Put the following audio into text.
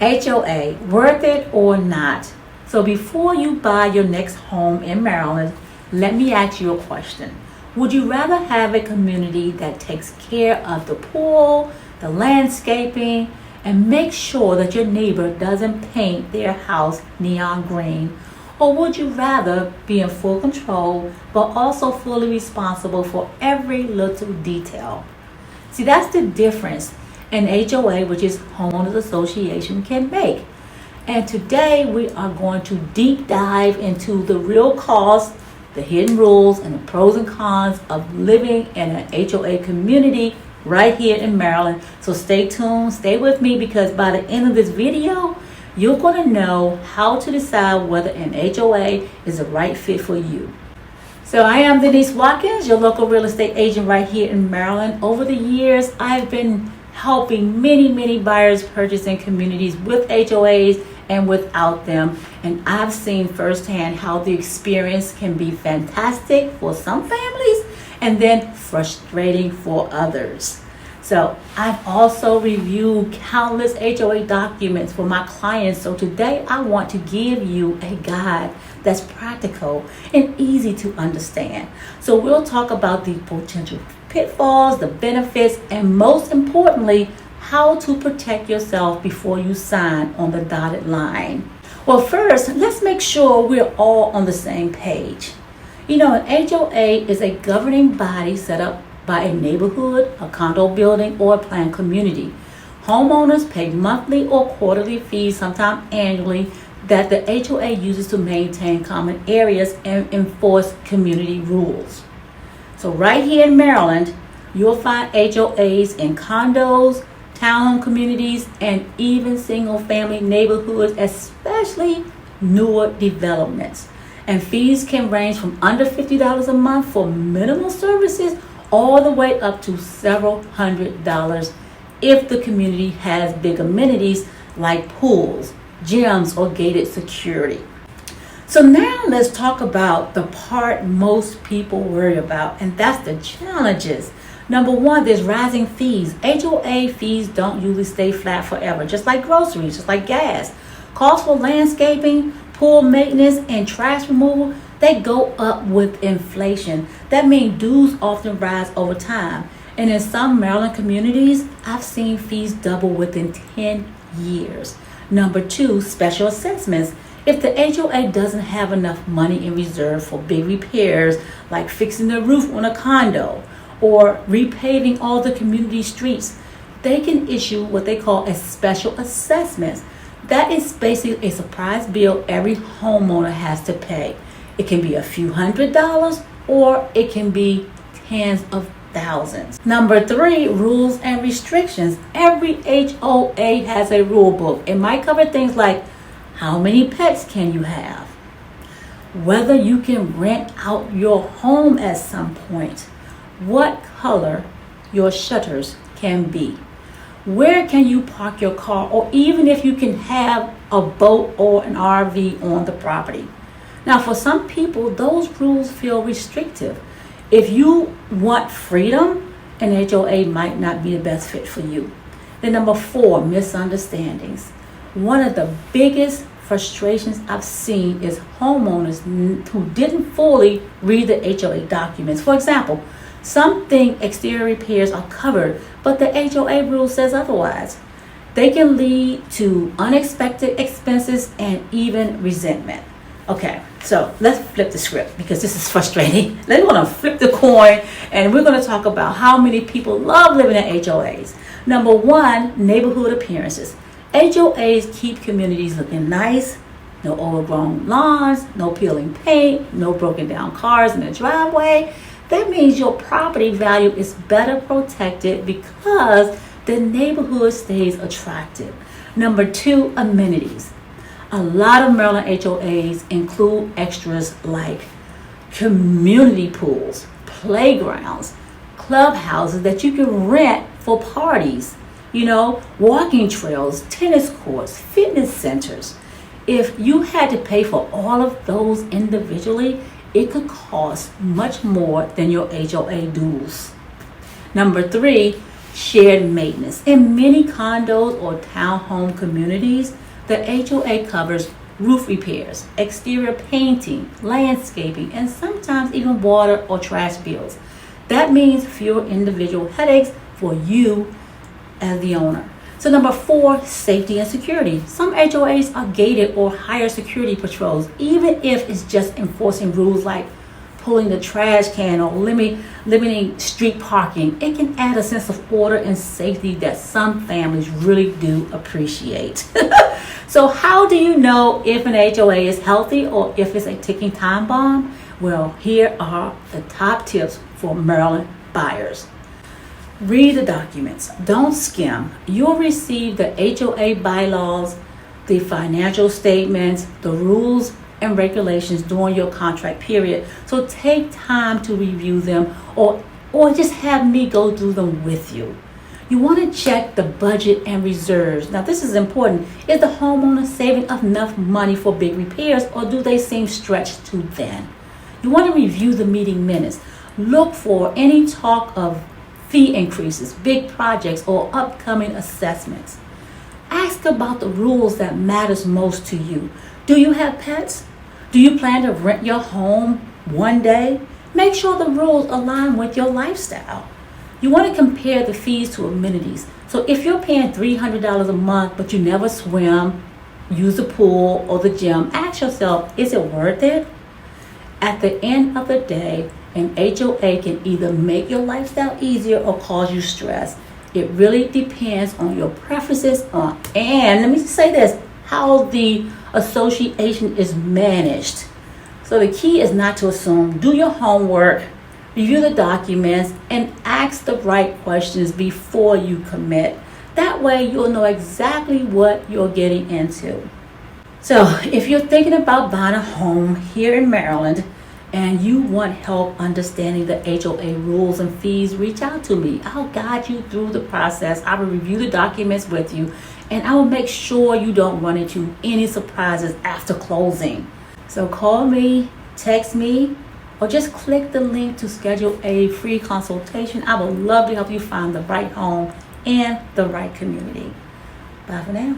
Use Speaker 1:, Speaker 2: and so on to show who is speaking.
Speaker 1: HOA, worth it or not? So before you buy your next home in Maryland, let me ask you a question. Would you rather have a community that takes care of the pool, the landscaping, and make sure that your neighbor doesn't paint their house neon green? Or would you rather be in full control, but also fully responsible for every little detail? See, that's the difference an HOA, which is Homeowners Association, can make. And today we are going to deep dive into the real costs, the hidden rules, and the pros and cons of living in an HOA community right here in Maryland. So stay tuned, stay with me, because by the end of this video, you're going to know how to decide whether an HOA is the right fit for you. So I am Denise Watkins, your local real estate agent right here in Maryland. Over the years, I've been helping many buyers purchase in communities with HOAs and without them. And I've seen firsthand how the experience can be fantastic for some families and then frustrating for others. So I've also reviewed countless HOA documents for my clients. So today I want to give you a guide that's practical and easy to understand. So we'll talk about the potential pitfalls, the benefits, and most importantly, how to protect yourself before you sign on the dotted line. Well, first, let's make sure we're all on the same page. You know, an HOA is a governing body set up by a neighborhood, a condo building, or a planned community. Homeowners pay monthly or quarterly fees, sometimes annually, that the HOA uses to maintain common areas and enforce community rules. So right here in Maryland, you'll find HOAs in condos, townhome communities, and even single-family neighborhoods, especially newer developments. And fees can range from under $50 a month for minimal services all the way up to several $100s if the community has big amenities like pools, gyms, or gated security. So now let's talk about the part most people worry about, and that's the challenges. Number one, there's rising fees. HOA fees don't usually stay flat forever, just like groceries, just like gas. Costs for landscaping, pool maintenance, and trash removal, they go up with inflation. That means dues often rise over time. And in some Maryland communities, I've seen fees double within 10 years. Number two, special assessments. If the HOA doesn't have enough money in reserve for big repairs, like fixing the roof on a condo or repaving all the community streets, they can issue what they call a special assessment. That is basically a surprise bill every homeowner has to pay. It can be a few $100s or it can be tens of thousands. Number three, rules and restrictions. Every HOA has a rule book. It might cover things like how many pets can you have, whether you can rent out your home at some point, what color your shutters can be, where can you park your car, or even if you can have a boat or an RV on the property. Now, for some people, those rules feel restrictive. If you want freedom, an HOA might not be the best fit for you. Then number four, misunderstandings. One of the biggest frustrations I've seen is homeowners who didn't fully read the HOA documents. For example, some think exterior repairs are covered, but the HOA rule says otherwise. They can lead to unexpected expenses and even resentment. Okay, so let's flip the script because this is frustrating. We're going to flip the coin and we're going to talk about how many people love living in HOAs. Number one, neighborhood appearances. HOAs keep communities looking nice. No overgrown lawns, no peeling paint, no broken down cars in the driveway. That means your property value is better protected because the neighborhood stays attractive. Number two, amenities. A lot of Maryland HOAs include extras like community pools, playgrounds, clubhouses that you can rent for parties, walking trails, tennis courts, fitness centers. If you had to pay for all of those individually, it could cost much more than your HOA dues. Number three, shared maintenance. In many condos or townhome communities, the HOA covers roof repairs, exterior painting, landscaping, and sometimes even water or trash bills. That means fewer individual headaches for you as the owner. So number 4, safety and security. Some HOAs are gated or hire security patrols, even if it's just enforcing rules like pulling the trash can or limiting street parking. It can add a sense of order and safety that some families really do appreciate. So how do you know if an HOA is healthy or if it's a ticking time bomb? Well, here are the top tips for Maryland buyers. Read the documents. Don't skim. You'll receive the HOA bylaws, the financial statements, the rules and regulations during your contract period. So take time to review them or just have me go through them with you. You want to check the budget and reserves. Now this is important. Is the homeowner saving enough money for big repairs or do they seem stretched too thin? You want to review the meeting minutes. Look for any talk of fee increases, big projects, or upcoming assessments. Ask about the rules that matters most to you. Do you have pets? Do you plan to rent your home one day? Make sure the rules align with your lifestyle. You want to compare the fees to amenities. So if you're paying $300 a month, but you never swim, use the pool or the gym, ask yourself, is it worth it? At the end of the day, an HOA can either make your lifestyle easier or cause you stress. It really depends on your preferences and let me say this, how the association is managed. So the key is not to assume. Do your homework, review the documents, and ask the right questions before you commit. That way you'll know exactly what you're getting into. So if you're thinking about buying a home here in Maryland and you want help understanding the HOA rules and fees, reach out to me. I'll guide you through the process. I will review the documents with you, and I will make sure you don't run into any surprises after closing. So call me, text me, or just click the link to schedule a free consultation. I would love to help you find the right home and the right community. Bye for now.